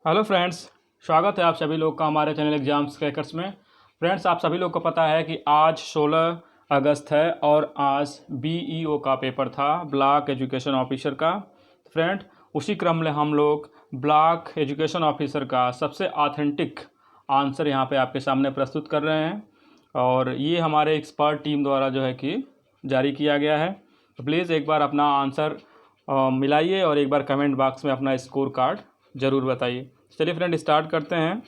Hello friends, स्वागत है आप सभी लोग का हमारे चैनल एग्जाम्स क्रैकर्स में। फ्रेंड्स, आप सभी लोग को पता है कि आज 16 अगस्त है और आज बीईओ का पेपर था, ब्लॉक एजुकेशन ऑफिसर का। फ्रेंड, उसी क्रम में हम लोग ब्लॉक एजुकेशन ऑफिसर का सबसे ऑथेंटिक आंसर यहाँ पे आपके सामने प्रस्तुत कर रहे हैं और ये हमारे एक्सपर्ट टीम द्वारा जो है कि जारी किया गया है। तो प्लीज़ एक बार अपना आंसर मिलाइए और एक बार कमेंट बॉक्स में अपना स्कोर कार्ड ज़रूर बताइए। चलिए फ्रेंड, स्टार्ट करते हैं।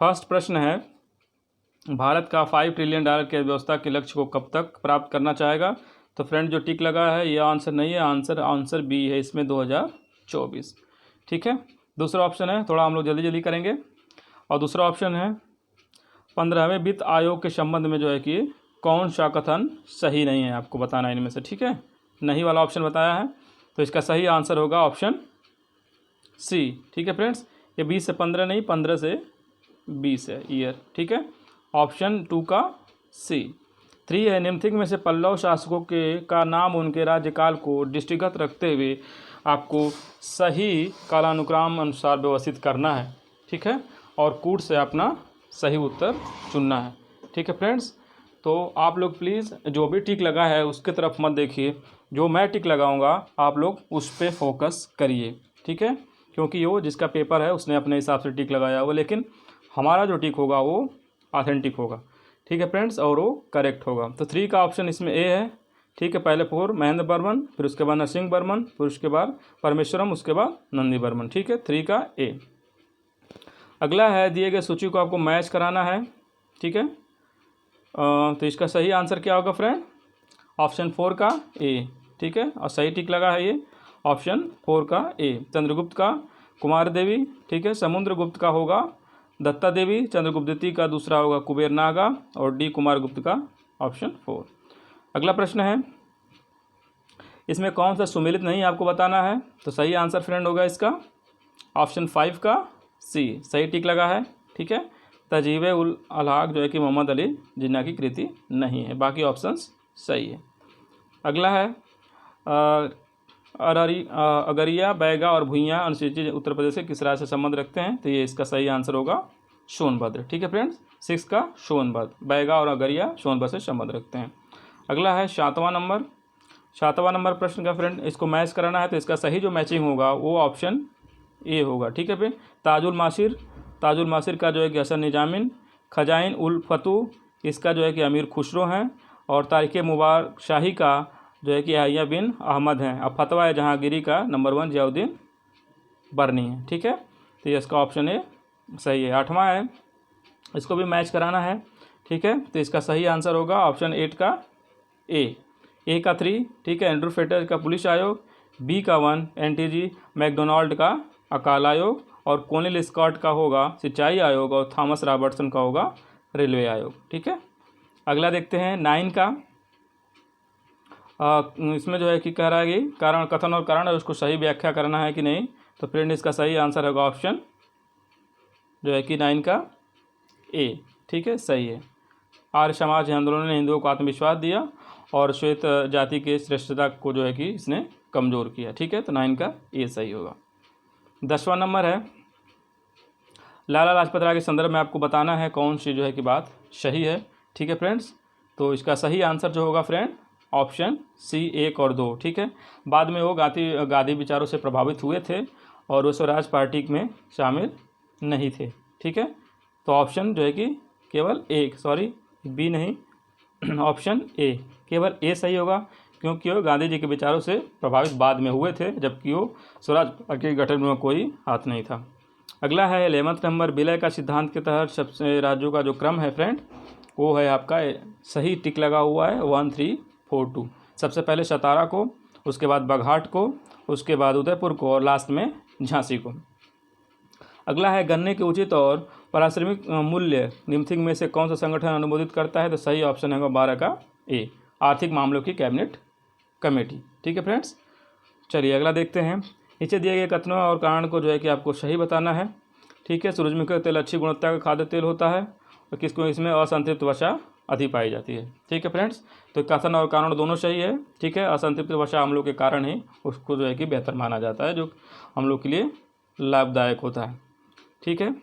फर्स्ट प्रश्न है, भारत का 5 ट्रिलियन डॉलर की अर्थव्यवस्था के लक्ष्य को कब तक प्राप्त करना चाहेगा? तो फ्रेंड, जो टिक लगा है ये आंसर नहीं है, आंसर बी है, इसमें 2024। ठीक है। दूसरा ऑप्शन है, थोड़ा हम लोग जल्दी जल्दी करेंगे। और दूसरा ऑप्शन है, 15वें वित्त आयोग के संबंध में जो है कि कौन सा कथन सही नहीं है, आपको बताना है इनमें से। ठीक है, नहीं वाला ऑप्शन बताया है, तो इसका सही आंसर होगा ऑप्शन सी। ठीक है फ्रेंड्स, ये 20 से 15 नहीं, 15 से 20 है ईयर। ठीक है, ऑप्शन 2 का सी। 3 है, निम्नलिखित में से पल्लव शासकों के का नाम उनके राज्यकाल को दृष्टिगत रखते हुए आपको सही कालानुक्रम अनुसार व्यवस्थित करना है। ठीक है, और कूट से अपना सही उत्तर चुनना है। ठीक है फ्रेंड्स, तो आप लोग प्लीज़ जो भी टिक लगा है उसके तरफ मत देखिए, जो मैं टिक लगाऊंगा आप लोग उस पर फोकस करिए। ठीक है, क्योंकि वो जिसका पेपर है उसने अपने हिसाब से टिक लगाया हुआ, लेकिन हमारा जो टिक होगा वो ऑथेंटिक होगा। ठीक है फ्रेंड्स, और वो करेक्ट होगा। तो 3 का ऑप्शन इसमें ए है। ठीक है, पहले 4 महेंद्र बर्मन, फिर उसके बाद नरसिंह बर्मन, फिर उसके बाद परमेश्वरम, उसके बाद नंदी बर्मन। ठीक है, 3 का ए। अगला है, दिए गए सूची को आपको मैच कराना है। ठीक है, तो इसका सही आंसर क्या होगा फ्रेंड? ऑप्शन 4 का ए। ठीक है, और सही टिक लगा है ये ऑप्शन 4 का ए। चंद्रगुप्त का कुमार देवी। ठीक है, समुद्रगुप्त का होगा दत्ता देवी, चंद्रगुप्त द्वितीय का दूसरा होगा कुबेर नागा और डी कुमार गुप्त का ऑप्शन 4। अगला प्रश्न है, इसमें कौन सा सुमेलित नहीं आपको बताना है। तो सही आंसर फ्रेंड होगा इसका ऑप्शन 5 का सी। सही टिक लगा है। ठीक है, तजीब उल अलहाक जो है कि मोहम्मद अली जिन्ना की कृति नहीं है, बाकी ऑप्शंस सही है। अगला है, अगरिया, बैगा और भुइयाँ अनुसूचित उत्तर प्रदेश के किस राज्य से संबंध रखते हैं? तो ये इसका सही आंसर होगा सोनभद्र। ठीक है फ्रेंड्स, 6 का सोनभद्र। बैगा और अगरिया सोनभद्र से संबंध रखते हैं। अगला है 7वां नंबर प्रश्न का फ्रेंड, इसको मैच कराना है, तो इसका सही जो मैचिंग होगा वो ऑप्शन ए होगा। ठीक है फिर, ताजुल मासिर का जो है कि हसन निजामिन, खजाइन उल फतू इसका जो है कि अमीर खुसरो हैं, और तारिक मुबारक शाही का जो है कि याहिया बिन अहमद हैं। अब फतवा है जहांगीरी का नंबर 1 जियाउद्दीन बरनी है। ठीक है, तो ये इसका ऑप्शन ए सही है। 8वां है, इसको भी मैच कराना है। ठीक है, तो इसका सही आंसर होगा ऑप्शन 8 का ए का 3। ठीक है, एंड्रू फेटर का पुलिस आयोग, बी का 1 एनटीजी मैकडोनाल्ड का अकाल आयोग, और कोनिल स्कॉट का होगा सिंचाई आयोग, और थॉमस रॉबर्टसन का होगा रेलवे आयोग। ठीक है, अगला देखते हैं 9 का। इसमें जो है कि कह रहा है कि कारण, कथन और कारण है उसको सही व्याख्या करना है कि नहीं। तो फ्रेंड, इसका सही आंसर होगा ऑप्शन जो है कि 9 का ए। ठीक है, सही है। आर्य समाज आंदोलन ने हिंदुओं को आत्मविश्वास दिया और श्वेत जाति के श्रेष्ठता को जो है कि इसने कमज़ोर किया। ठीक है, तो 9 का ए सही होगा। 10वां नंबर है, लाला लाजपत राय के संदर्भ में आपको बताना है कौन सी जो है कि बात सही है। ठीक है फ्रेंड्स, तो इसका सही आंसर जो होगा फ्रेंड ऑप्शन सी 1 और 2। ठीक है, बाद में वो गांधी विचारों से प्रभावित हुए थे और वो स्वराज पार्टी में शामिल नहीं थे। ठीक है, तो ऑप्शन जो है कि केवल बी नहीं, ऑप्शन ए, केवल ए सही होगा, क्योंकि वो गांधी जी के विचारों से प्रभावित बाद में हुए थे, जबकि वो स्वराज पार्टी के गठन में कोई हाथ नहीं था। अगला है 11वां नंबर, विलय का सिद्धांत के तहत सबसे राज्यों का जो क्रम है फ्रेंड वो है आपका सही टिक लगा हुआ है 1 3 4 2। सबसे पहले सतारा को, उसके बाद बघाट को, उसके बाद उदयपुर को, और लास्ट में झांसी को। अगला है, गन्ने के उचित और पारिश्रमिक मूल्य निम्नलिखित में से कौन सा संगठन अनुमोदित करता है? तो सही ऑप्शन है 12 का ए, आर्थिक मामलों की कैबिनेट कमेटी। ठीक है फ्रेंड्स, चलिए अगला देखते हैं। नीचे दिए गए कथनों और कारण को जो है कि आपको सही बताना है। ठीक है, सूरजमुखी का तेल अच्छी गुणवत्ता का खाद्य तेल होता है और किसको इसमें असंतृप्त वसा अधिक पाई जाती है। ठीक है फ्रेंड्स, तो कथन और कारण दोनों सही है। ठीक है, असंतृप्त वसा अम्लों के कारण ही उसको जो है कि बेहतर माना जाता है, जो हम लोग के लिए लाभदायक होता है। ठीक है,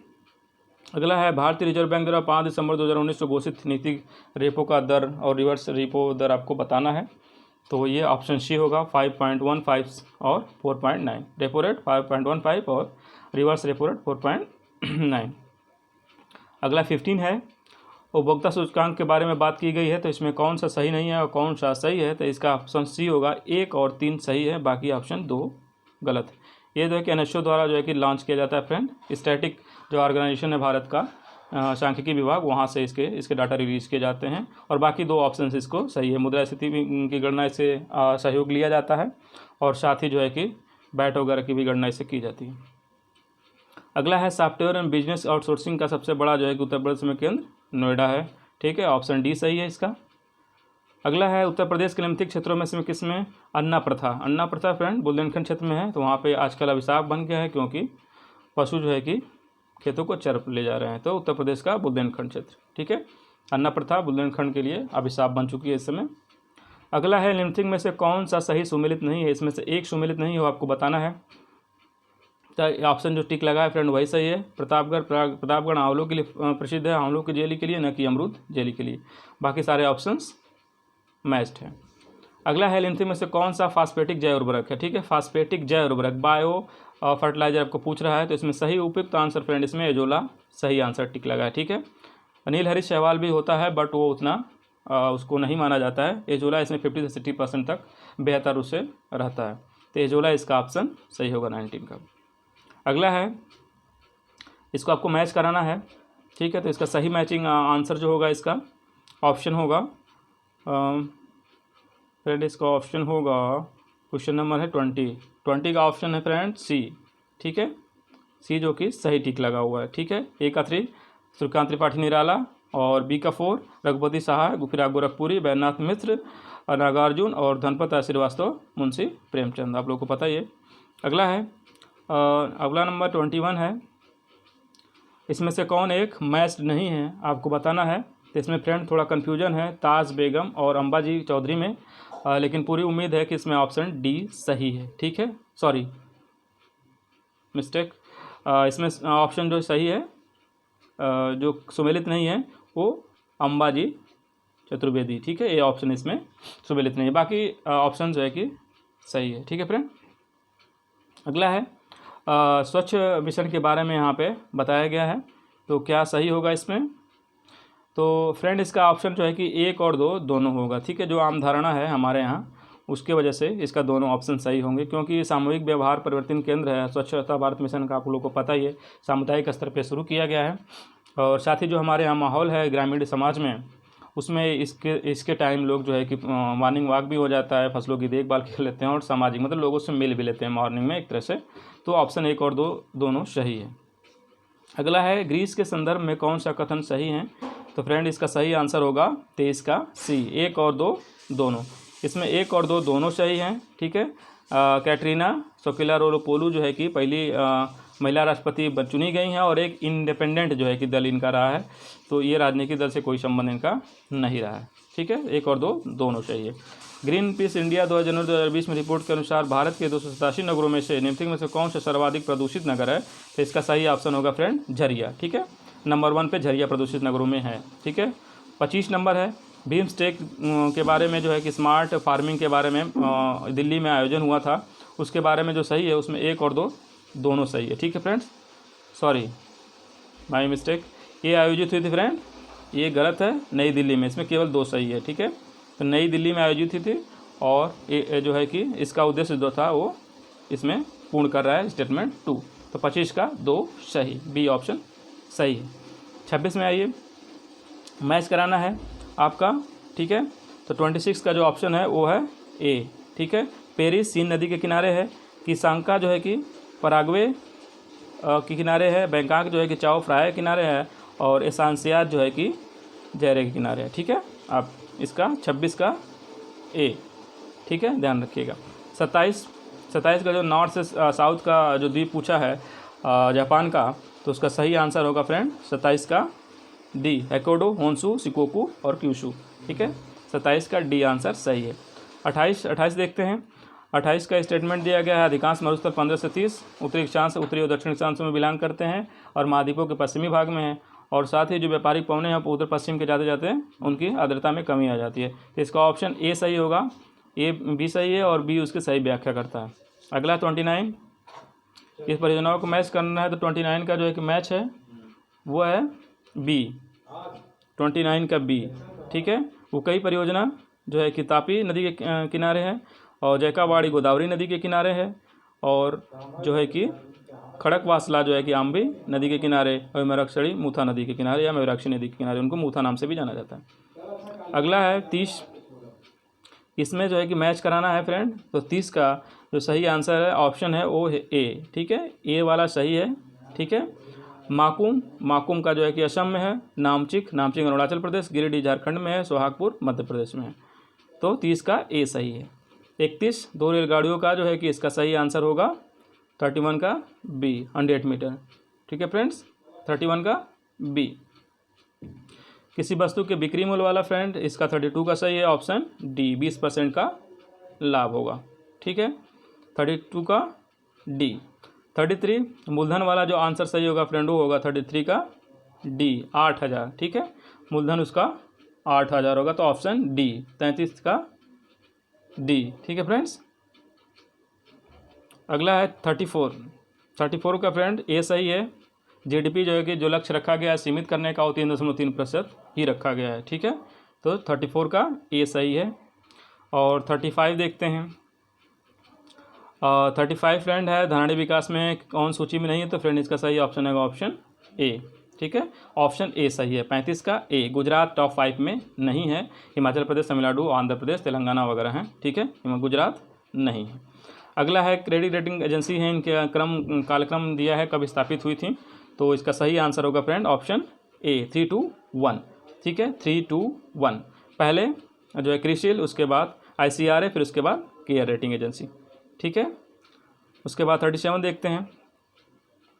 अगला है भारतीय रिजर्व बैंक द्वारा 5 दिसंबर 2019 को घोषित नीति रेपो का दर और रिवर्स रेपो दर आपको बताना है। तो ये ऑप्शन सी होगा 5.15 और 4.9। रेपो रेट 5.15 और रिवर्स रेपो रेट 4.9। अगला 15 है, उपभोक्ता सूचकांक के बारे में बात की गई है, तो इसमें कौन सा सही नहीं है और कौन सा सही है। तो इसका ऑप्शन सी होगा, 1 और 3 सही है, बाकी ऑप्शन 2 गलत है। ये जो है कि एनएसओ द्वारा जो है कि लॉन्च किया जाता है फ्रेंड, स्टैटिक जो ऑर्गेनाइजेशन है भारत का सांख्यिकी विभाग, वहाँ से इसके डाटा रिलीज किए जाते हैं। और बाकी 2 ऑप्शन इसको सही है। मुद्रास्फीति की गणना इससे सहयोग लिया जाता है और साथ ही जो है कि बैट वगैरह की भी गणना इससे की जाती है। अगला है सॉफ्टवेयर एंड बिजनेस आउटसोर्सिंग का सबसे बड़ा जो है कि उत्तर प्रदेश में केंद्र नोएडा है। ठीक है, ऑप्शन डी सही है इसका। अगला है उत्तर प्रदेश के निम्नलिखित क्षेत्रों में से किसमें अन्ना प्रथा। अन्ना प्रथा फ्रेंड बुंदेलखंड क्षेत्र में है, तो वहाँ पे आजकल अभिशाप बन गया है क्योंकि पशु जो है कि खेतों को चर ले जा रहे हैं। तो उत्तर प्रदेश का बुंदेलखंड क्षेत्र। ठीक है, अन्ना प्रथा बुंदेलखंड के लिए अभिशाप बन चुकी है इस समय। अगला है निम्नलिखित में से कौन सा सही सुमेलित नहीं है। इसमें से एक सुमेलित नहीं हो, आपको बताना है। तो ऑप्शन जो टिक लगा है फ्रेंड वही सही है। प्रतापगढ़ आंवलों के लिए प्रसिद्ध है, आंवलों की जेली के लिए, न कि अमरूद जेली के लिए। बाकी सारे ऑप्शंस मैच्ड है। अगला है निम्नलिखित में से कौन सा फास्फेटिक जैव उर्वरक है। ठीक है, फास्फेटिक जैव उर्वरक बायो फर्टिलाइजर आपको पूछ रहा है, तो इसमें सही उपयुक्त आंसर फ्रेंड इसमें एजोला सही आंसर टिक लगा है। ठीक है, अनिल हरीश सहवाल भी होता है बट वो उतना उसको नहीं माना जाता है। एजोला इसमें 50 से 60% तक बेहतर उससे रहता है। तो एजोला इसका ऑप्शन सही होगा 19 का। अगला है, इसको आपको मैच कराना है। ठीक है, तो इसका सही मैचिंग आंसर जो होगा इसका ऑप्शन होगा फ्रेंड, इसका ऑप्शन होगा क्वेश्चन नंबर है 20 का ऑप्शन है फ्रेंड सी। ठीक है, सी जो कि सही टिक लगा हुआ है। ठीक है, ए का 3 सूर्यकांत त्रिपाठी निराला और बी का 4 रघुपति सहाय, फिराग गोरखपुरी, बैद्यनाथ मिश्र, नागार्जुन और धनपत श्रीवास्तव, मुंशी प्रेमचंद। आप लोग को पता ही है। अगला है अगला नंबर 21 है। इसमें से कौन एक मैच्ड नहीं है, आपको बताना है। तो इसमें फ्रेंड थोड़ा कन्फ्यूजन है ताज बेगम और अंबाजी चौधरी में, लेकिन पूरी उम्मीद है कि इसमें ऑप्शन डी सही है। ठीक है, सॉरी मिस्टेक, इसमें ऑप्शन जो सही है जो सुमेलित नहीं है वो अंबाजी चतुर्वेदी। ठीक है, ये ऑप्शन इसमें सुमेलित नहीं है, बाकी ऑप्शन जो है कि सही है। ठीक है फ्रेंड, अगला है स्वच्छ मिशन के बारे में यहाँ पे बताया गया है, तो क्या सही होगा इसमें। तो फ्रेंड इसका ऑप्शन जो है कि 1 और 2 दोनों होगा। ठीक है, जो आम धारणा है हमारे यहाँ उसके वजह से इसका दोनों ऑप्शन सही होंगे, क्योंकि सामूहिक व्यवहार परिवर्तन केंद्र है स्वच्छता भारत मिशन का, आप लोगों को पता ही है, सामुदायिक स्तर पर शुरू किया गया है। और साथ ही जो हमारे यहाँ माहौल है ग्रामीण समाज में, उसमें इसके टाइम लोग जो है कि मॉर्निंग वॉक भी हो जाता है, फसलों की देखभाल कर लेते हैं और सामाजिक मतलब लोगों से मिल भी लेते हैं मॉर्निंग में एक तरह से। तो ऑप्शन 1 और 2 दोनों सही है। अगला है ग्रीस के संदर्भ में कौन सा कथन सही है। तो फ्रेंड इसका सही आंसर होगा 23 का सी, 1 और 2 दोनों। इसमें 1 और 2 दोनों सही हैं। ठीक है, कैटरीना सोकिलारोपोलू जो है कि पहली महिला राष्ट्रपति चुनी गई हैं और एक इंडिपेंडेंट जो है कि दल इनका रहा है, तो ये राजनीतिक दल से कोई संबंध इनका नहीं रहा है। ठीक है, 1 और 2 दोनों चाहिए। ग्रीन पीस इंडिया 2 जनवरी 2020 में रिपोर्ट के अनुसार भारत के 287 नगरों में से निम्नलिखित में से कौन सा सर्वाधिक प्रदूषित नगर है। तो इसका सही ऑप्शन होगा फ्रेंड झरिया। ठीक है, नंबर 1 पे झरिया प्रदूषित नगरों में है। ठीक है, 25 नंबर है भीमस्टेक के बारे में जो है कि स्मार्ट फार्मिंग के बारे में दिल्ली में आयोजन हुआ था, उसके बारे में जो सही है उसमें 1 और 2 दोनों सही है। ठीक है फ्रेंड्स, सॉरी माई मिस्टेक, ये आयोजित हुई थी फ्रेंड, ये गलत है नई दिल्ली में, इसमें केवल 2 सही है। ठीक है, तो नई दिल्ली में आयोजित हुई थी और ये जो है कि इसका उद्देश्य जो था वो इसमें पूर्ण कर रहा है स्टेटमेंट 2। तो 25 का 2 सही, बी ऑप्शन सही है। 26 में आइए, मैच कराना है आपका। ठीक है, तो 26 का जो ऑप्शन है वो है ए। ठीक है, पेरिस सीन नदी के किनारे है, किसांका जो है कि पराग्वे के किनारे है, बैंकॉक जो है कि चाओ फ्राया के किनारे है और एसांसियात जो है कि जैरे के किनारे है। ठीक है, आप इसका 26 का ए। ठीक है, ध्यान रखिएगा। 27 का जो नॉर्थ से साउथ का जो द्वीप पूछा है जापान का, तो उसका सही आंसर होगा फ्रेंड 27 का डी, होक्काइडो, होन्शु, शिकोकू और क्यूशु। ठीक है, 27 का डी आंसर सही है। 28 देखते हैं। 28 का स्टेटमेंट दिया गया है। अधिकांश मरुस्थल 15 से 30 उत्तरी अक्षांश, उत्तरी और दक्षिण अक्षांशों में बिलोंग करते हैं और महाद्वीपों के पश्चिमी भाग में हैं। और साथ ही जो व्यापारिक पवने हैं उत्तर पश्चिम के जाते जाते उनकी आर्द्रता में कमी आ जाती है। तो इसका ऑप्शन ए सही होगा, ए बी सही है और बी उसकी सही व्याख्या करता है। अगला 29, इस परियोजनाओं को मैच करना है। तो 29 का जो एक मैच है वो है बी, 29 का बी। ठीक है, वो कई परियोजना जो है कि तापी नदी के किनारे है और जैकावाड़ी गोदावरी नदी के किनारे है और जो है कि खड़कवासला जो है कि आम्बी नदी के किनारे और मेरक्षड़ी मूथा नदी के किनारे या मेराक्षी नदी के किनारे, उनको मूथा नाम से भी जाना जाता है। अगला है 30, इसमें जो है कि मैच कराना है फ्रेंड। तो 30 का जो सही आंसर है ऑप्शन है वो है ए। ठीक है, ए वाला सही है। ठीक है, माकुम, माकुम का जो है कि असम में है। नामचिक, नामचिक अरुणाचल प्रदेश, गिरिडीह झारखंड में है, सोहागपुर मध्य प्रदेश में है। तो 30 का ए सही है। 31, 2 रेलगाड़ियों का जो है कि इसका सही आंसर होगा 31 का बी, 100 मीटर। ठीक है फ्रेंड्स, 31 का बी। किसी वस्तु के बिक्री मूल्य वाला फ्रेंड, इसका 32 का सही है, ऑप्शन डी, 20% का लाभ होगा। ठीक है, 32 का डी। 33, मूलधन वाला जो आंसर सही होगा फ्रेंड वो होगा 33 का डी, 8000। ठीक है, मूलधन उसका 8000 होगा, तो ऑप्शन डी, 33 का डी। ठीक है फ्रेंड्स, अगला है 34 का फ्रेंड ए सही है। जीडीपी जो है कि जो लक्ष्य रखा गया है सीमित करने का वो 3.3% ही रखा गया है। ठीक है, तो 34 का ए सही है। और 35 देखते हैं। 35 फ्रेंड है धनाढ़ी विकास में कौन सूची में नहीं है, तो फ्रेंड इसका सही ऑप्शन है ऑप्शन ए। ठीक है, ऑप्शन ए सही है। 35 का ए, गुजरात टॉप 5 में नहीं है। हिमाचल प्रदेश, तमिलनाडु, आंध्र प्रदेश, तेलंगाना वगैरह हैं। ठीक है, गुजरात नहीं है। अगला है क्रेडिट रेटिंग एजेंसी है, इनके कालक्रम दिया है कब स्थापित हुई थी। तो इसका सही आंसर होगा फ्रेंड ऑप्शन ए, 3 to 1। ठीक है, 3 to 1। पहले जो है क्रिसिल, उसके बाद ICRA, फिर उसके बाद केयर रेटिंग एजेंसी। ठीक है, उसके बाद 37 देखते हैं।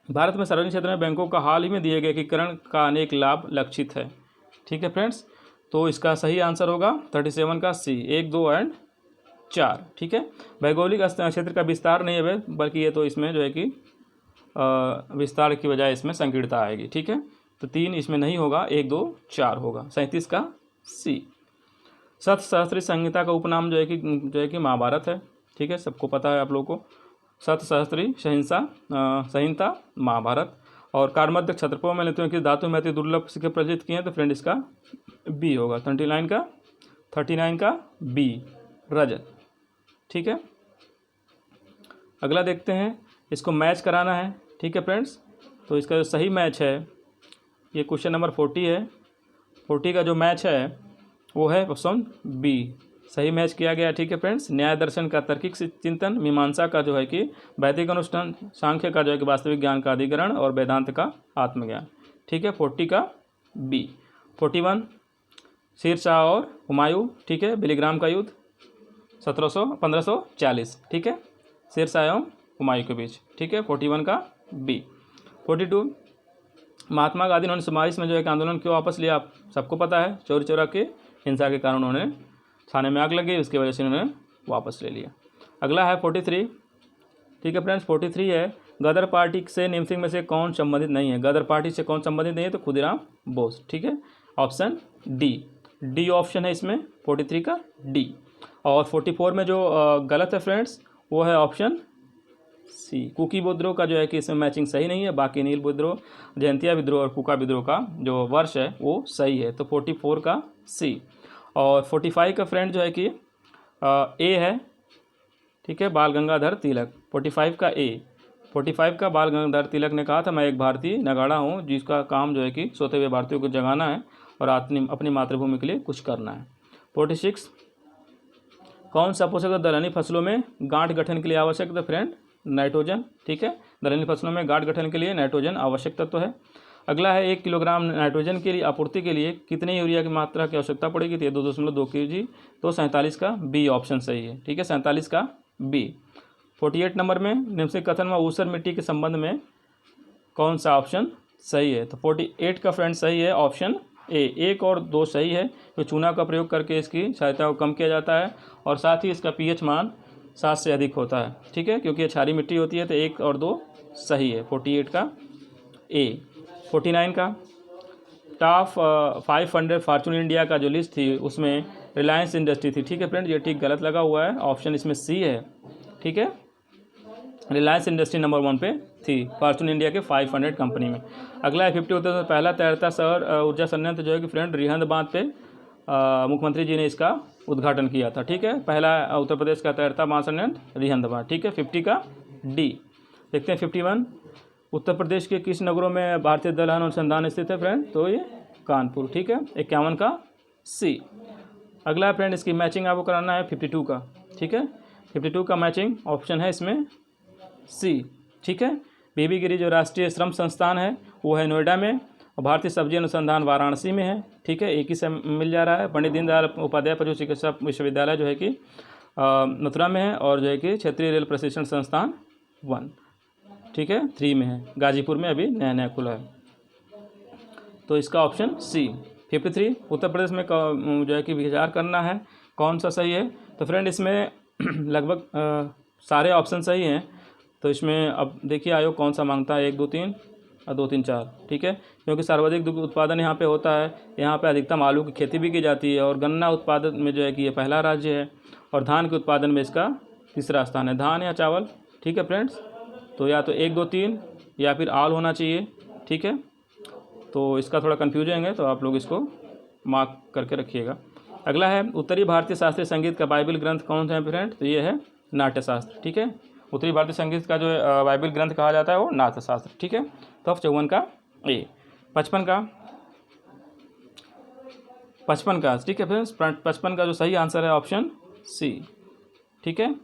भारत में सार्वजनिक क्षेत्र में बैंकों का हाल ही में दिए गए एकीकरण का अनेक लाभ लक्षित है। ठीक है फ्रेंड्स, तो इसका सही आंसर होगा 37 का सी, 1, 2 और 4। ठीक है, भौगोलिक क्षेत्र का विस्तार नहीं है बल्कि ये तो इसमें जो है कि विस्तार की बजाय इसमें संकीर्णता आएगी। ठीक है, तो 3 इसमें नहीं होगा, 1, 2, 4 होगा। 37 का सी। सत सहस्त्री संहिता का उपनाम जो है कि महाभारत है। ठीक है, सबको पता है आप लोगों को। सत सहस्त्री संहिता महाभारत। और कार्मध्य क्षत्रपों में लेते हैं कि धातु में अति दुर्लभ सिक्के प्रचित किए हैं, तो फ्रेंड इसका बी होगा। 39 का बी, रजत। ठीक है, अगला देखते हैं, इसको मैच कराना है। ठीक है फ्रेंड्स, तो इसका जो सही मैच है ये क्वेश्चन नंबर 40 है। 40 का जो मैच है वो है ऑप्शन बी, सही मैच किया गया। ठीक है फ्रेंड्स, न्याय दर्शन का तार्किक चिंतन, मीमांसा का जो है कि वैदिक अनुष्ठान, सांख्य का जो है कि वास्तविक ज्ञान का अधिकरण और वेदांत का आत्मज्ञान। ठीक है, 40 का बी। 41, शेरशाह और हुमायूं। ठीक है, बिलीग्राम का युद्ध 1540। ठीक है, शेरशाह एवं हुमायूं के बीच। ठीक है, 41 का बी। 42, महात्मा गांधी ने 1922 में जो है कि आंदोलन क्यों वापस लिया, आप सबको पता है। चोरी चोरा के हिंसा के कारण उन्होंने थाने में आग लगी, उसकी वजह से उन्होंने वापस ले लिया। अगला है 43। ठीक है फ्रेंड्स, 43 है, गदर पार्टी से निम्नलिखित में से कौन संबंधित नहीं है। गदर पार्टी से कौन संबंधित नहीं है, तो खुदीराम बोस। ठीक है, ऑप्शन डी ऑप्शन है इसमें, 43 का डी। और 44 में जो गलत है फ्रेंड्स वो है ऑप्शन सी, कुकी विद्रोह का जो है कि इसमें मैचिंग सही नहीं है। बाकी नील विद्रोह, जयंतिया विद्रोह और कुका विद्रोह का जो वर्ष है वो सही है, तो 44 का सी। और 45 का फ्रेंड जो है कि ए है। ठीक है, बाल गंगाधर तिलक, 45 का ए। 45 का बाल गंगाधर तिलक ने कहा था, मैं एक भारतीय नगाड़ा हूँ जिसका काम जो है कि सोते हुए भारतीयों को जगाना है और अपनी मातृभूमि के लिए कुछ करना है। 46, कौन सा पोषक दलहनी फसलों में गांठ गठन के लिए आवश्यक है फ्रेंड, नाइट्रोजन। ठीक है, दलहनी फसलों में गांठ गठन के लिए नाइट्रोजन आवश्यक तत्व है। अगला है 1 किलोग्राम नाइट्रोजन के लिए आपूर्ति के लिए कितने यूरिया की मात्रा की आवश्यकता पड़ेगी, तो 2.2 kg, तो 47 का बी ऑप्शन सही है। ठीक है, 47 का बी। 48 नंबर में निम्नलिखित कथन में ऊसर मिट्टी के संबंध में कौन सा ऑप्शन सही है, तो 48 का फ्रेंड सही है ऑप्शन ए। 1 और 2 सही है, तो चूना का प्रयोग करके इसकी सहायता को कम किया जाता है और साथ ही इसका pH मान 7 से अधिक होता है, ठीक है, क्योंकि ये क्षारीय मिट्टी होती है। तो 1 और 2 सही है। 48 का ए। 49 का टॉप 500 फॉर्चून इंडिया का जो लिस्ट थी उसमें रिलायंस इंडस्ट्री थी, ठीक है फ्रेंड, ये ठीक गलत लगा हुआ है, ऑप्शन इसमें सी है, ठीक है। रिलायंस इंडस्ट्री नंबर 1 पे थी फॉर्चून इंडिया के 500 कंपनी में। अगला है 50 होता है। पहला तैरता सौर ऊर्जा संयंत्र जो है कि फ्रेंड रिहंद बांध पे मुख्यमंत्री जी ने इसका उद्घाटन किया था, ठीक है। पहला उत्तर प्रदेश का तैरता बांध संयंत्र रिहंद बांध, ठीक है। 50 का डी। देखते हैं 51, उत्तर प्रदेश के किस नगरों में भारतीय दलहन अनुसंधान स्थित है फ्रेंड, तो ये कानपुर, ठीक है। 51 का सी। अगला फ्रेंड इसकी मैचिंग आपको कराना है 52 का, ठीक है। 52 का मैचिंग ऑप्शन है इसमें सी, ठीक है। बीबी गिरी जो राष्ट्रीय श्रम संस्थान है वो है नोएडा में, और भारतीय सब्जी अनुसंधान वाराणसी में है, ठीक है, एक ही से मिल जा रहा है। पंडित दीनदयाल उपाध्याय पशु चिकित्सा विश्वविद्यालय जो है कि मथुरा में है, और जो है कि क्षेत्रीय रेल प्रशिक्षण संस्थान 1, ठीक है, 3 में है, गाजीपुर में अभी नया नया खुला है। तो इसका ऑप्शन सी। 53, उत्तर प्रदेश में जो है कि विचार करना है कौन सा सही है। तो फ्रेंड इसमें लगभग सारे ऑप्शन सही हैं। तो इसमें अब देखिए आयोग कौन सा मांगता है, 1 2 3 और 2 3 4, ठीक है, क्योंकि सर्वाधिक दुग्ध उत्पादन यहाँ पे होता है। यहाँ पे अधिकतम आलू की खेती भी की जाती है, और गन्ना उत्पादन में जो है कि ये पहला राज्य है, और धान के उत्पादन में इसका तीसरा स्थान है। धान या चावल, ठीक है फ्रेंड्स। तो या तो 1 2 3 या फिर आल होना चाहिए, ठीक है। तो इसका थोड़ा कन्फ्यूजन है, तो आप लोग इसको मार्क करके रखिएगा। अगला है उत्तरी भारतीय शास्त्रीय संगीत का बाइबल ग्रंथ कौन सा है फ्रेंड, तो ये है नाट्यशास्त्र, ठीक है। उत्तरी भारतीय संगीत का जो बाइबल ग्रंथ कहा जाता है वो नाट्यशास्त्र, ठीक है। तो 54 का ए। 55 का ठीक है फ्रेंड्स। 55 का जो सही आंसर है ऑप्शन सी, ठीक है,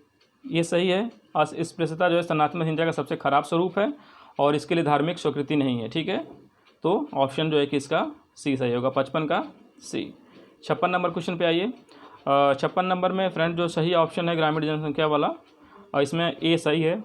ये सही है। अस्पृश्यता जो है सनातन हिंसा का सबसे खराब स्वरूप है, और इसके लिए धार्मिक स्वीकृति नहीं है, ठीक है। तो ऑप्शन जो है कि इसका सी सही होगा, 55 का सी। 56 नंबर क्वेश्चन पे आइए। 56 नंबर में फ्रेंड जो सही ऑप्शन है ग्रामीण जनसंख्या वाला, और इसमें ए सही है,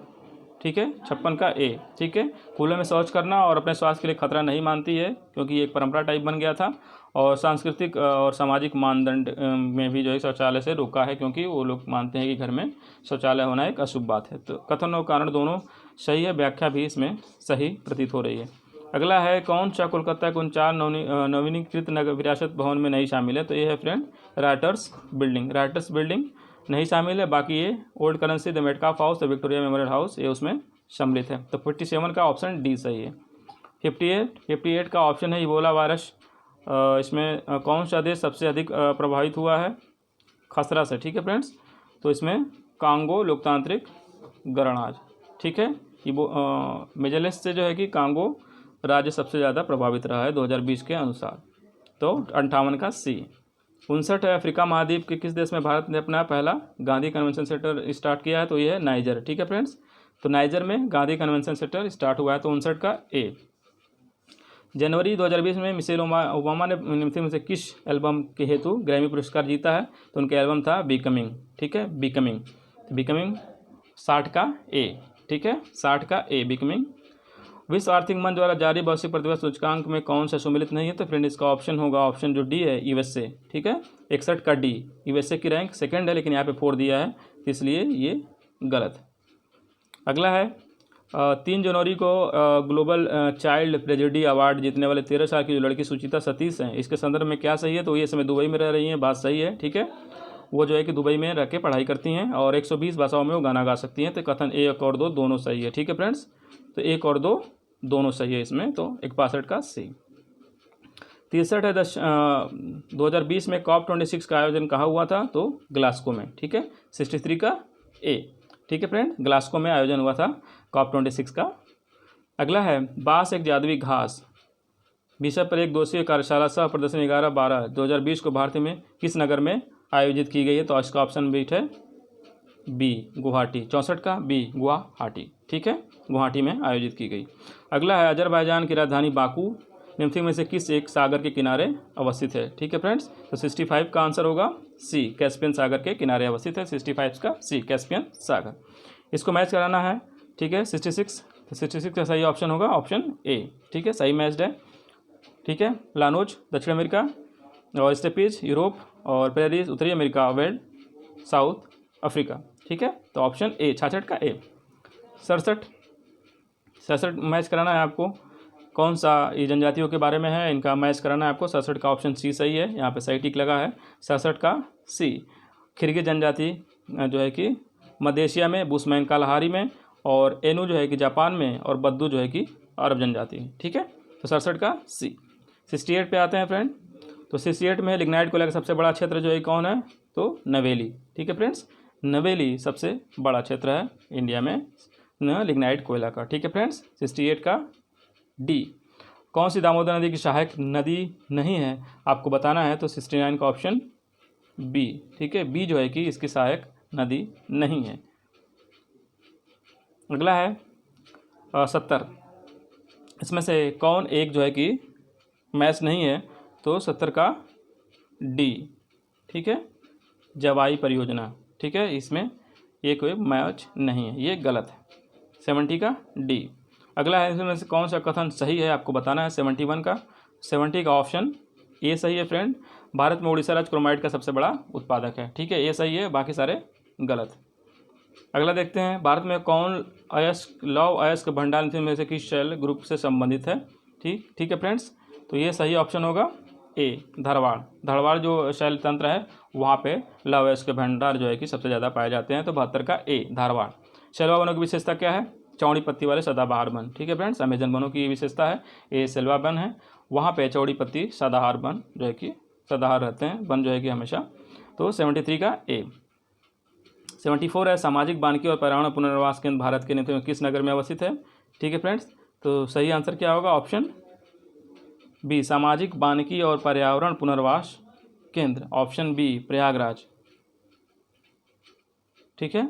ठीक है। 56 का ए, ठीक है। खुले में शौच करना और अपने स्वास्थ्य के लिए खतरा नहीं मानती है, क्योंकि ये एक परंपरा टाइप बन गया था, और सांस्कृतिक और सामाजिक मानदंड में भी जो है शौचालय से रोका है, क्योंकि वो लोग मानते हैं कि घर में शौचालय होना एक अशुभ बात है। तो कथन और कारण दोनों सही है, व्याख्या भी इसमें सही प्रतीत हो रही है। अगला है कौन सा कोलकाता के 4 नवीनीकृत नगर विरासत भवन में नहीं शामिल है, तो ये है friend writers building. Writers building नहीं शामिल है, बाकी ये old currency, the Metcalfe house, the Victoria memorial house, ये उसमें सम्मिलित है। तो 57 का ऑप्शन डी सही है। 58 का ऑप्शन है इबोला वायरस। इसमें कौन सा देश सबसे अधिक प्रभावित हुआ है, खसरा से, ठीक है फ्रेंड्स। तो इसमें कांगो लोकतांत्रिक गणराज्य, ठीक है। मेजलेस से जो है कि कांगो राज्य सबसे ज़्यादा प्रभावित रहा है 2020 के अनुसार। तो 58 का सी। 59 है अफ्रीका महाद्वीप के किस देश में भारत ने अपना पहला गांधी कन्वेंशन सेंटर स्टार्ट किया है, तो ये है नाइजर, ठीक है फ्रेंड्स। तो नाइजर में गांधी कन्वेंशन सेंटर स्टार्ट हुआ है। तो 59 का ए। जनवरी 2020 में मिशेल ओबामा ने निम्नलिखित में से किस एल्बम के हेतु ग्रैमी पुरस्कार जीता है, तो उनका एल्बम था बिकमिंग, ठीक है, बिकमिंग। बिकमिंग 60 का ए, ठीक है, 60 का ए बिकमिंग। विश्व आर्थिक मंच द्वारा जारी वैश्विक प्रतिभा सूचकांक में कौन सा सम्मिलित नहीं है, तो फ्रेंड इसका ऑप्शन होगा ऑप्शन जो डी है, यूएसए, ठीक है। 61 का डी। यूएसए की रैंक सेकंड है, लेकिन यहाँ पे 4 दिया है, तो इसलिए ये गलत। अगला है 3 जनवरी को ग्लोबल चाइल्ड ट्रेजेडी अवार्ड जीतने वाले 13 साल की जो लड़की सुचिता सतीश हैं, इसके संदर्भ में क्या सही है, तो ये समय दुबई में रह रही हैं, बात सही है, ठीक है। वो जो है कि दुबई में रह के पढ़ाई करती हैं, और 120 भाषाओं में वो गाना गा सकती हैं। तो कथन 1 और 2 दोनों सही है, ठीक है फ्रेंड्स। तो 1 और 2 दोनों सही है इसमें, तो 61 का सी। 63 है 2020 में COP26 का आयोजन कहाँ हुआ था, तो ग्लासगो में, ठीक है। 63 का ए, ठीक है फ्रेंड, ग्लासगो में आयोजन हुआ था COP26 का। अगला है बांस एक जादुई घास विषय पर एक दिवसीय कार्यशाला सह प्रदर्शन 11/12 2020 को भारत में किस नगर में आयोजित की गई है, तो इसका ऑप्शन बीट है बी, गुवाहाटी। 64 का बी, गुवाहाटी, ठीक है, गुवाहाटी में आयोजित की गई। अगला है अजरबैजान की राजधानी बाकू निम्नलिखित में से किस एक सागर के किनारे अवस्थित है, ठीक है फ्रेंड्स। तो 65 का आंसर होगा सी, कैस्पियन सागर के किनारे अवस्थित है। 65 का सी, कैस्पियन सागर। इसको मैच कराना है, ठीक है। 66, तो 66 का सही ऑप्शन होगा ऑप्शन ए, ठीक है, सही मैच्ड है, ठीक है। लानोज दक्षिण अमेरिका, और स्टेपीज यूरोप, और पेरिस उत्तरी अमेरिका, वेल्ड साउथ अफ्रीका, ठीक है, तो ऑप्शन ए 66 का ए। 67 मैच कराना है आपको, कौन सा ये जनजातियों के बारे में है, इनका मैच कराना है आपको। 67 का ऑप्शन सी सही है, यहाँ पे सही टिक लगा है 67 का सी। खिरगिज जनजाति जो है कि मध्य एशिया में, बुशमैन कालाहारी में, और एनु जो है कि जापान में, और बद्दू जो है कि अरब जनजाति। ठीक है, तो 67 का सी। 68 पे आते हैं फ्रेंड। तो 68 में लिग्नाइट कोयला का सबसे बड़ा क्षेत्र जो है कौन है, तो नवेली। ठीक है फ्रेंड्स, नवेली सबसे बड़ा क्षेत्र है इंडिया में लिग्नाइट कोयला का। ठीक है फ्रेंड्स, 68 का डी। कौन सी दामोदर नदी की सहायक नदी नहीं है आपको बताना है, तो 69 का ऑप्शन बी। ठीक है, बी जो है कि इसकी सहायक नदी नहीं है। अगला है 70। इसमें से कौन एक जो है कि मैच नहीं है, तो 70 का डी। ठीक है, जवाई परियोजना। ठीक है, इसमें ये कोई मैच नहीं है, ये गलत है। 70 का डी। अगला है इसमें से कौन सा कथन सही है आपको बताना है। 71 का 70 का ऑप्शन ए सही है फ्रेंड। भारत में उड़ीसा राज्य क्रोमाइट का सबसे बड़ा उत्पादक है। ठीक है, ये सही है, बाकी सारे गलत। अगला देखते हैं, भारत में कौन अयस्क लौह अयस्क भंडार में से किस शैल ग्रुप से संबंधित है। ठीक है फ्रेंड्स, तो ये सही ऑप्शन होगा ए, धारवाड़। धारवाड़ जो शैल तंत्र है वहाँ पे लौह अयस्क भंडार जो है कि सबसे ज़्यादा पाए जाते हैं, तो 72 का ए, धारवाड़। सेल्वा वनों की विशेषता क्या है, चौड़ी पत्ती वाले सदाबहार वन। ठीक है फ्रेंड्स, अमेजन वनों की विशेषता है, ए सेल्वा वन है, वहाँ पे चौड़ी पत्ती सदाबहार वन जो है कि सदाबहार रहते हैं वन जो है कि हमेशा। तो 73 का ए। 74 है, सामाजिक वानिकी और पर्यावरण पुनर्वास केंद्र भारत के नेतृत्व में किस नगर में अवस्थित है। ठीक है फ्रेंड्स, तो सही आंसर क्या होगा, ऑप्शन बी, सामाजिक वानिकी और पर्यावरण पुनर्वास केंद्र, ऑप्शन बी, प्रयागराज। ठीक है,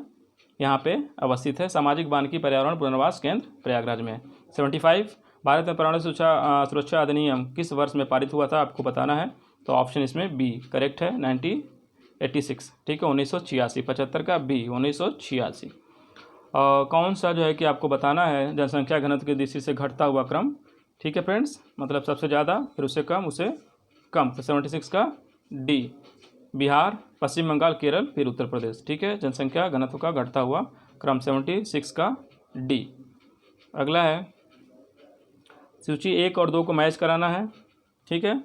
यहाँ पे अवस्थित है सामाजिक वानिकी पर्यावरण पुनर्वास केंद्र, प्रयागराज में। 75, भारत में पर्यावरण सुरक्षा अधिनियम किस वर्ष में पारित हुआ था आपको बताना है, तो ऑप्शन इसमें बी करेक्ट है, 1986। ठीक है, 1986। 75 का बी, 1986। कौन सा जो है कि आपको बताना है, जनसंख्या घनत्व की दृष्टि से घटता हुआ क्रम। ठीक है फ्रेंड्स, मतलब सबसे ज़्यादा फिर उससे कम, उससे कम। तो 76 का डी, बिहार, पश्चिम बंगाल, केरल, फिर उत्तर प्रदेश। ठीक है, जनसंख्या घनत्व का घटता हुआ क्रम 76 का डी। अगला है सूची 1 और 2 को मैच कराना है। ठीक है,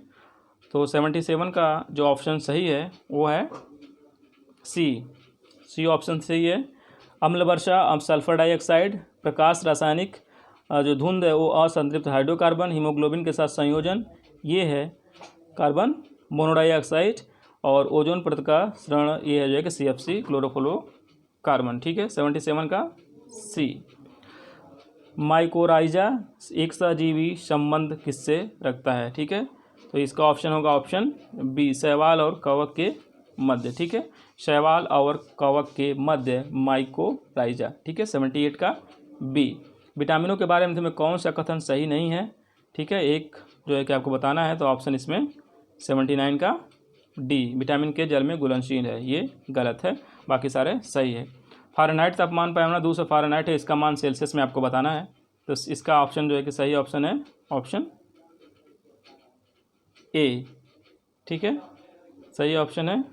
तो 77 का जो ऑप्शन सही है वो है सी ऑप्शन सही है। अम्ल वर्षा, अब सल्फर डाइऑक्साइड, प्रकाश, रासायनिक जो धुंध है वो असंतृप्त हाइड्रोकार्बन, हीमोग्लोबिन के साथ संयोजन, ये है कार्बन मोनोडाइऑक्साइड, और ओजोन परत का क्षरण ये है जो है कि CFC, क्लोरोफ्लोरोकार्बन। ठीक है, 77 का सी। माइकोराइजा एक सजीवी संबंध किससे रखता है। ठीक है, तो इसका ऑप्शन होगा ऑप्शन बी, शैवाल और कवक के मध्य। ठीक है, शैवाल और कवक के मध्य माइकोराइजा। ठीक है, 78 का बी। विटामिनों के बारे में कौन सा कथन सही नहीं है। ठीक है, एक जो है कि आपको बताना है, तो ऑप्शन इसमें 79 का डी, विटामिन के जल में घुलनशील है, ये गलत है, बाकी सारे सही है। फ़ारेनहाइट तापमान पैमाना 200 फ़ारेनहाइट है, इसका मान सेल्सियस में आपको बताना है, तो इसका ऑप्शन जो है कि सही ऑप्शन है ऑप्शन ए। ठीक है, सही ऑप्शन है।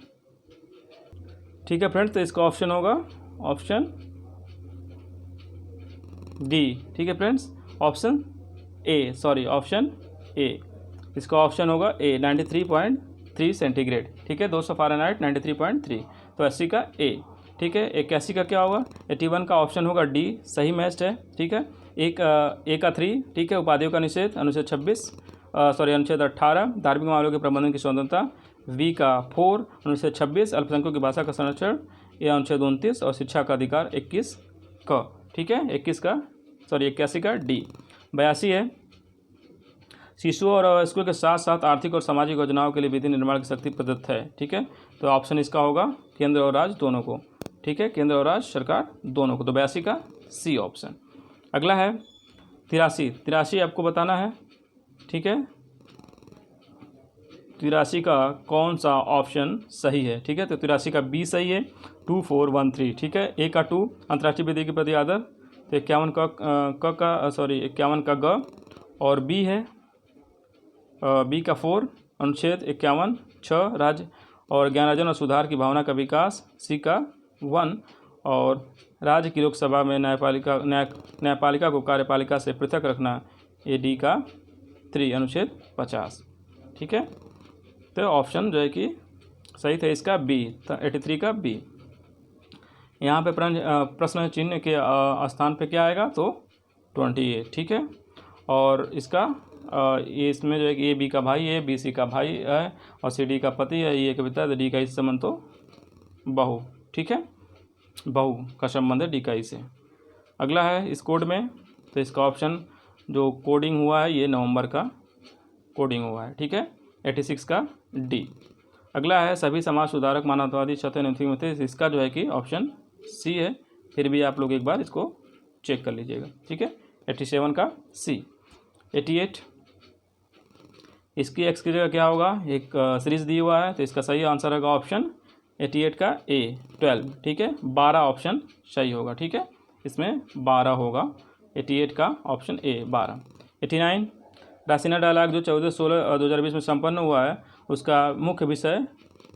ठीक है फ्रेंड्स, तो इसका ऑप्शन होगा ऑप्शन डी। ठीक है फ्रेंड्स, ऑप्शन ए, इसका ऑप्शन होगा ए, 93.3 सेंटीग्रेड। ठीक है, 200 फ़ारेनहाइट 93.3, तो 80 का ए। ठीक है, 81 का क्या होगा, 81 का ऑप्शन होगा डी, सही मैच्ड है। ठीक है, ए का 3। ठीक है, उपाधियों का निषेध, अनुच्छेद 18, धार्मिक मामलों के प्रबंधन की स्वतंत्रता, वी का 4, अनुच्छेद 26, अल्पसंख्यकों की भाषा का संरक्षण, ये अनुच्छेद 29, और शिक्षा का अधिकार 21 का। ठीक है, 81 का डी। 82 है, शिशुओं और अवयस्कों के साथ साथ आर्थिक और सामाजिक योजनाओं के लिए विधि निर्माण की शक्ति प्रदत्त है। ठीक है, तो ऑप्शन इसका होगा केंद्र और राज्य दोनों को। ठीक है, केंद्र और राज्य सरकार दोनों को, तो 82 का सी ऑप्शन। अगला है 83 आपको बताना है। ठीक है, 83 का कौन सा ऑप्शन सही है। ठीक है, तो 83 का बी सही है, 2413। ठीक है, ए का 2, अंतर्राष्ट्रीय विधि के प्रति आदर, तो 51 का ग, और बी है बी का 4, अनुच्छेद 51, 6 राज्य और ज्ञान अर्जन और सुधार की भावना का विकास, सी का 1, और राज्य की लोकसभा में न्यायपालिका को कार्यपालिका से पृथक रखना, ये डी का 3 अनुच्छेद 50। ठीक है, तो ऑप्शन जो है कि सही था इसका बी, 83 का बी। यहाँ पे प्रश्न चिन्ह के स्थान पे क्या आएगा, तो 28। ठीक है, और इसका ये इसमें जो है कि ए बी का भाई है, बी सी का भाई है, और सी डी का पति है, ए का पिता है, डी का इस संबंध तो बहू। ठीक है, बहू का संबंध है डी का ई से। अगला है इस कोड में, तो इसका ऑप्शन जो कोडिंग हुआ है ये नवंबर का कोडिंग हुआ है। ठीक है, 86 का डी। अगला है सभी समाज सुधारक मानवतावादी सत्य में थे, इसका जो है कि ऑप्शन सी है। फिर भी आप लोग एक बार इसको चेक कर लीजिएगा। ठीक है, 87 का सी। 88 इसकी एक्स की जगह क्या होगा, एक सीरीज दी हुआ है, तो इसका सही आंसर होगा ऑप्शन 88 का ए 12। ठीक है, 12 ऑप्शन सही होगा। ठीक है, इसमें 12 होगा, 88 का ऑप्शन ए 12। 89 रासीना डायलॉग जो 14/16/2020 में संपन्न हुआ है, उसका मुख्य विषय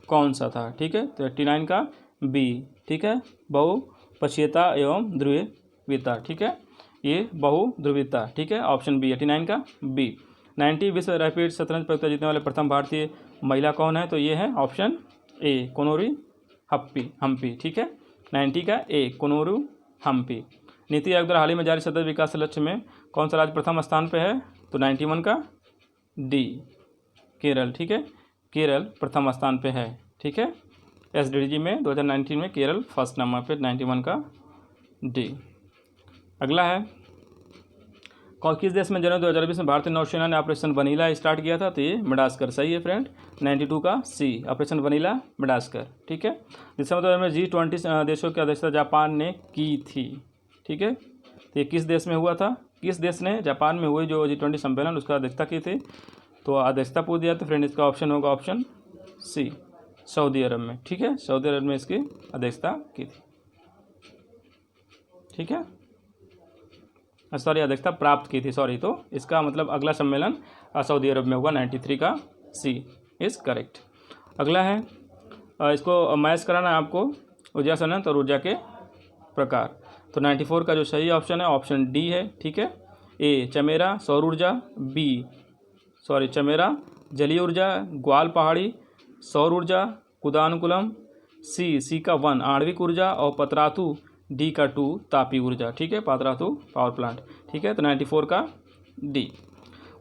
कौन सा था। ठीक है, तो 89 का बी। ठीक है, बहुपक्षीयता एवं ध्रुवीयता। ठीक है, ये बहुध्रुवीयता। ठीक है, ऑप्शन बी 89 का बी। 90 विश्व रैपिड शतरंज प्रतियोगिता जीतने वाले प्रथम भारतीय महिला कौन है, तो ये है ऑप्शन ए कोनोरू हम्पी। ठीक है, 90 का ए कोनोरू हम्पी। नीति आयोग द्वारा हाल ही में जारी सतत विकास लक्ष्य में कौन सा राज्य प्रथम स्थान पे है, तो 91 का डी केरल। ठीक है, केरल प्रथम स्थान पे है। ठीक है, SDG में 2019 में केरल फर्स्ट नंबर पे, 91 का डी। अगला है किस देश में जनवरी 2020 में भारतीय नौसेना ने ऑपरेशन वनीला स्टार्ट किया था, तो ये मेडागास्कर। सही है फ्रेंड, 92 का सी ऑपरेशन वनीला मेडागास्कर। ठीक है, दिसंबर में G20 देशों की अध्यक्षता जापान ने की थी। ठीक है, तो ये किस देश में हुआ था, किस देश ने जापान में हुई जो G20 सम्मेलन उसका अध्यक्षता की थी, तो अध्यक्षता पूछ दिया, तो फ्रेंड इसका ऑप्शन होगा ऑप्शन सी सऊदी अरब में। ठीक है, सऊदी अरब में इसकी अध्यक्षता की थी। ठीक है, सॉरी अध्यक्षता प्राप्त की थी, सॉरी। तो इसका मतलब अगला सम्मेलन सऊदी अरब में हुआ, 93 का सी इज़ करेक्ट। अगला है इसको मैच कराना है आपको, ऊर्जा संयंत्र और ऊर्जा के प्रकार। तो 94 का जो सही ऑप्शन है ऑप्शन डी है। ठीक है, ए चमेरा सौर ऊर्जा, चमेरा जलीय ऊर्जा, ग्वाल पहाड़ी सौर ऊर्जा, कुदानुकुलम, सी का 1 आणविक ऊर्जा, और पतरातु डी का 2 तापी ऊर्जा। ठीक है, पात्रातु पावर प्लांट। ठीक है, तो 94 का डी।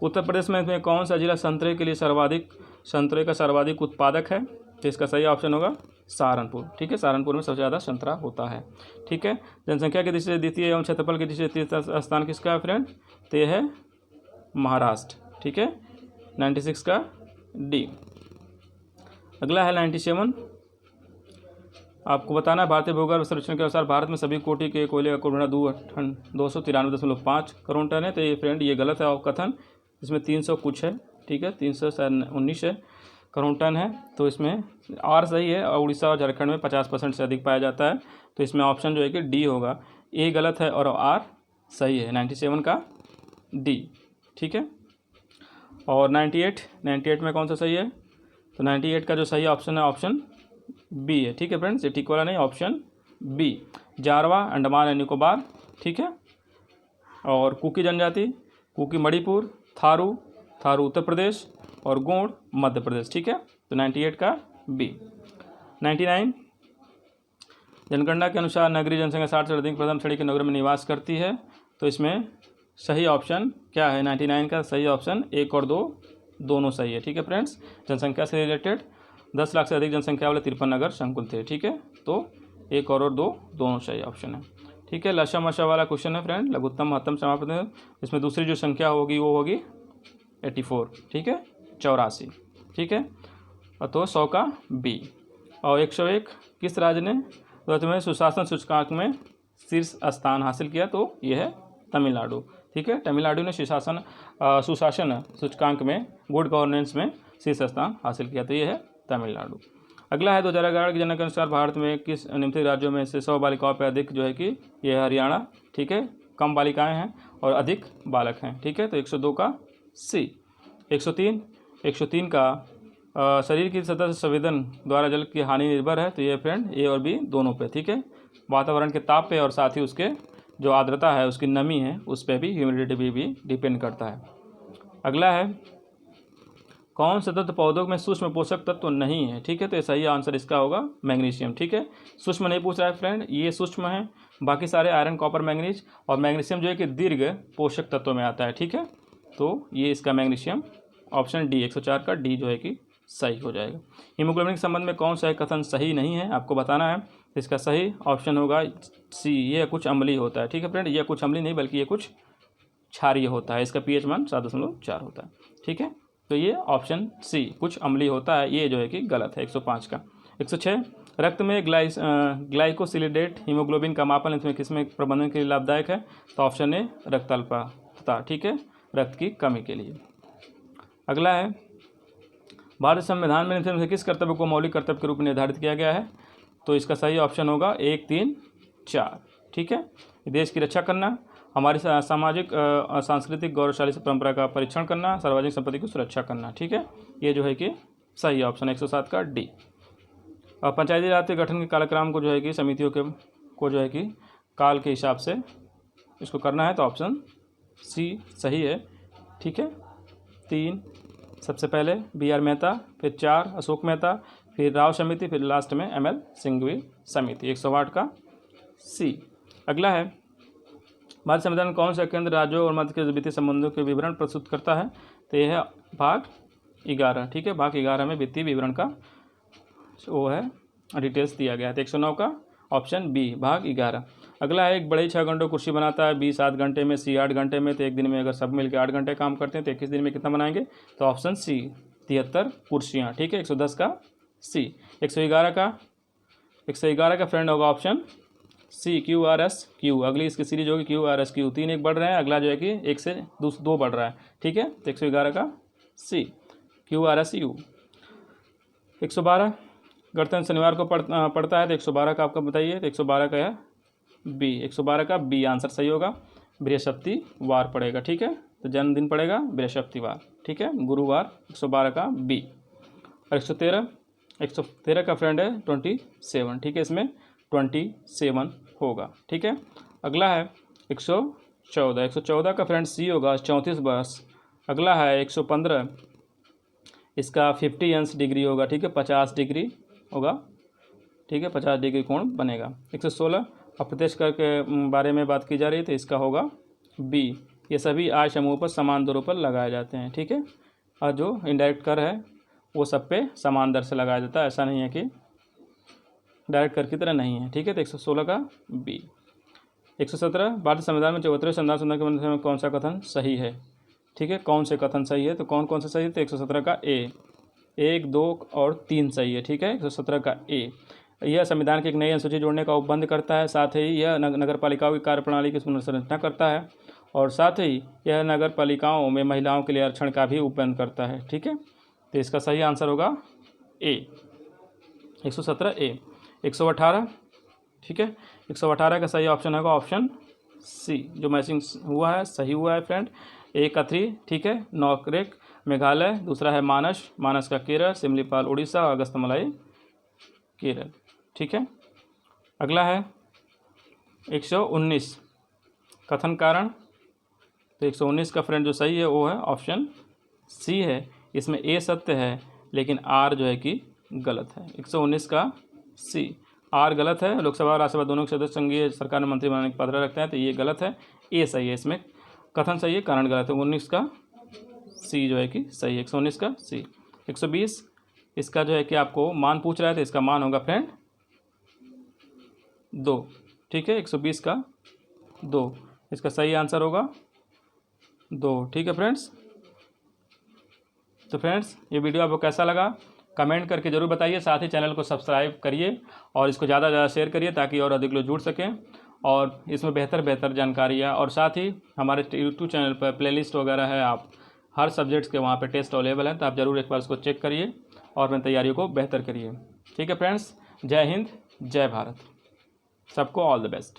उत्तर प्रदेश में कौन सा जिला संतरे के लिए संतरे का सर्वाधिक उत्पादक है, तो इसका सही ऑप्शन होगा सहारनपुर। ठीक है, सहारनपुर में सबसे ज़्यादा संतरा होता है। ठीक है, जनसंख्या की दृष्टि से द्वितीय एवं क्षेत्रफल की दृष्टि से तीसरा स्थान किसका है फ्रेंड, तो यह है महाराष्ट्र। ठीक है, 96 का डी। अगला है 97, आपको बताना है भारतीय भूगर्भ सर्वेक्षण के अनुसार भारत में सभी कोटि के कोयले का कुल 293.5 करोड़ टन है, तो ये फ्रेंड ये गलत है कथन, इसमें 300 कुछ है। ठीक है, 319 है करोड़ टन है, तो इसमें आर सही है, और उड़ीसा और झारखंड में 50% से अधिक पाया जाता है, तो इसमें ऑप्शन जो है कि डी होगा। ए गलत है और आर सही है, 97 का डी। ठीक है, और 98 में कौन सा सही है, तो 98 का जो सही ऑप्शन है ऑप्शन बी है। ठीक है फ्रेंड्स, ये ठीक वाला नहीं, option B Jarawa Andaman and Nicobar. ठीक है, और कुकी जनजाति, कुकी मणिपुर, थारू उत्तर प्रदेश, और गोंड मध्य प्रदेश। ठीक है, तो 98 का बी। 99 जनगणना के अनुसार नगरीय जनसंख्या 60 से अधिक प्रथम श्रेणी के नगरों में निवास करती है, तो इसमें सही ऑप्शन क्या है, 99 का सही ऑप्शन 1 और 2 दोनों सही है। ठीक है फ्रेंड्स, जनसंख्या से रिलेटेड 10 लाख से अधिक जनसंख्या वाले 53 नगर संकुल थे। ठीक है, तो 1 और 2 दोनों सही ऑप्शन है। ठीक है, लशा मशा वाला क्वेश्चन है फ्रेंड, लघुत्तम महत्तम समापन, इसमें दूसरी जो संख्या होगी वो होगी 84। ठीक है, 84। ठीक है, तो 100 का बी। और 101 किस राज्य ने में सुशासन सूचकांक में शीर्ष स्थान हासिल किया, तो यह है तमिलनाडु। ठीक है, तमिलनाडु ने सुशासन सूचकांक में गुड गवर्नेंस में शीर्ष स्थान हासिल किया, तो यह है तमिलनाडु। अगला है 2011 की जनगणना के अनुसार भारत में किस निम्नलिखित राज्यों में से 100 बालिकाओं पर अधिक जो है कि यह हरियाणा। ठीक है, कम बालिकाएं हैं और अधिक बालक हैं। ठीक है, तो 102 का सी। 103 का शरीर की सतह से संवेदन द्वारा जल की हानि निर्भर है, तो ये फ्रेंड ए और बी दोनों पे। ठीक है, वातावरण के ताप पे और साथ ही उसके जो आर्द्रता है, उसकी नमी है, उस पर भी, ह्यूमिडिटी भी डिपेंड करता है। अगला है, कौन से तत्व पौधों में सूक्ष्म पोषक तत्व नहीं है? ठीक है, तो सही आंसर इसका होगा मैग्नीशियम। ठीक है, सूक्ष्म नहीं पूछ रहा है फ्रेंड, ये सूक्ष्म है, बाकी सारे आयरन, कॉपर, मैग्नीज और मैग्नीशियम जो है कि दीर्घ पोषक तत्वों में आता है। ठीक है, तो ये इसका मैग्नीशियम ऑप्शन डी 104 का डी जो है कि सही हो जाएगा। हीमोग्लोबिन के संबंध में कौन सा कथन सही नहीं है, आपको बताना है। इसका सही ऑप्शन होगा सी, ये कुछ अम्लीय होता है। ठीक है फ्रेंड, ये कुछ अम्लीय नहीं बल्कि ये कुछ क्षारीय होता है, इसका pH मान 7.4 होता है। ठीक है, तो ये ऑप्शन सी कुछ अम्लीय होता है, ये जो है कि गलत है 105 का। 106, रक्त में ग्लाइकोसिलिडेट हीमोग्लोबिन का मापन इसमें किसमें प्रबंधन के लिए लाभदायक है? तो ऑप्शन ए रक्त अल्पता। ठीक है, रक्त की कमी के लिए। अगला है, भारतीय संविधान में निम्न से किस कर्तव्य को मौलिक कर्तव्य के रूप में निर्धारित किया गया है? तो इसका सही ऑप्शन होगा 1, 3, 4। ठीक है, देश की रक्षा करना, हमारी सामाजिक सांस्कृतिक गौरवशाली परंपरा का परीक्षण करना, सार्वजनिक संपत्ति की सुरक्षा करना। ठीक है, ये जो है कि सही ऑप्शन 107 का डी। और पंचायती राज के गठन के कालक्रम को जो है कि समितियों को जो है कि काल के हिसाब से इसको करना है, तो ऑप्शन सी सही है। ठीक है, 3 सबसे पहले BR मेहता, फिर 4 अशोक मेहता, फिर राव समिति, फिर लास्ट में ML सिंघवी समिति, 108 का सी। अगला है, भारतीय संविधान कौन सा केंद्र राज्यों और मध्य के वित्तीय संबंधों के विवरण प्रस्तुत करता है? तो यह है भाग 11। ठीक है, भाग 11 में वित्तीय विवरण का वो है डिटेल्स दिया गया है। तो 109 का ऑप्शन बी भाग 11। अगला है, एक बड़े 6 घंटों कुर्सी बनाता है, 20 7 घंटे में, सी 8 घंटे में। तो एक दिन में अगर सब मिलकर 8 घंटे काम करते हैं तो 21 दिन में कितना बनाएंगे? तो ऑप्शन सी 73 कुर्सियाँ। ठीक है, 110 का सी। 111 का फ्रेंड होगा ऑप्शन सी QRSQ। अगली इसकी सीरीज होगी QRSQ, 3 1 बढ़ रहे हैं, अगला जो है कि 1 से 2 बढ़ रहा है। ठीक है, तो 111 का सी QRSU। 112 गणतंत्र शनिवार को पड़ता है, तो 112 का आपका बताइए। तो 112 का है बी, 112 का बी आंसर सही होगा, बृहस्पतिवार पड़ेगा। ठीक है, तो जन्मदिन पड़ेगा बृहस्पतिवार। ठीक है, गुरुवार, 112 का बी। और 113 का फ्रेंड है 27। ठीक है, इसमें 27 होगा। ठीक है, अगला है 114 का फ्रेंड सी होगा 34 बस। अगला है 115, इसका 50 अंश डिग्री होगा। ठीक है, 50 डिग्री होगा। ठीक है, 50 डिग्री कोण बनेगा। 116 अप्रत्यक्ष कर के बारे में बात की जा रही है, तो इसका होगा बी, ये सभी आय समूह पर समान दरों पर लगाए जाते हैं। ठीक है, और जो इनडायरेक्ट कर है वो सब पे समान दर से लगाया जाता है, ऐसा नहीं है कि डायरेक्ट कर की तरह नहीं है। ठीक है, तो 116 का बी। 117 भारतीय संविधान में 74वें संविधान संशोधन के संबंध में कौन सा कथन सही है? ठीक है, कौन से कथन सही है? तो कौन से सही है? तो 117 का ए, 1, 2 और 3 सही है। ठीक है, 117 का ए। यह संविधान की एक नई अनुसूची जोड़ने का उपबंध करता है, साथ ही यह नगर पालिकाओं की कार्यप्रणाली की पुनर्संरचना करता है, और साथ ही यह नगर पालिकाओं में महिलाओं के लिए आरक्षण का भी उपबंध करता है। ठीक है, तो इसका सही आंसर होगा ए 117 ए। 118, ठीक है, 118 का सही ऑप्शन होगा ऑप्शन सी, जो मैचिंग हुआ है सही हुआ है फ्रेंड। 1 का 3, ठीक है, नौकरेक मेघालय, दूसरा है मानस का केरल, सिमलीपाल उड़ीसा, अगस्तमलाई केरल। ठीक है, अगला है 119 कथन कारण। तो 119 का फ्रेंड जो सही है वो है ऑप्शन सी है, इसमें ए सत्य है लेकिन आर जो है कि गलत है। 119 का सी, आर गलत है। लोकसभा और राज्यसभा दोनों के सदस्य संघीय सरकार में मंत्री बनाने की पात्र रखते हैं, तो ये गलत है। ए सही है, इसमें कथन सही है, कारण गलत है। 19 का सी जो है कि सही है, 119 का सी। 120 इसका जो है कि आपको मान पूछ रहा है, तो इसका मान होगा फ्रेंड 2। ठीक है, 120 का 2, इसका सही आंसर होगा 2। ठीक है फ्रेंड्स, तो फ्रेंड्स ये वीडियो आपको कैसा लगा कमेंट करके ज़रूर बताइए, साथ ही चैनल को सब्सक्राइब करिए और इसको ज़्यादा से ज़्यादा शेयर करिए ताकि और अधिक लोग जुड़ सकें और इसमें बेहतर जानकारियाँ। और साथ ही हमारे यूट्यूब चैनल पर प्लेलिस्ट वगैरह है, आप हर सब्जेक्ट्स के वहाँ पे टेस्ट अवेलेबल है, तो आप ज़रूर एक बार उसको चेक करिए और अपनी तैयारियों को बेहतर करिए। ठीक है फ्रेंड्स, जय हिंद, जय भारत, सबको ऑल द बेस्ट।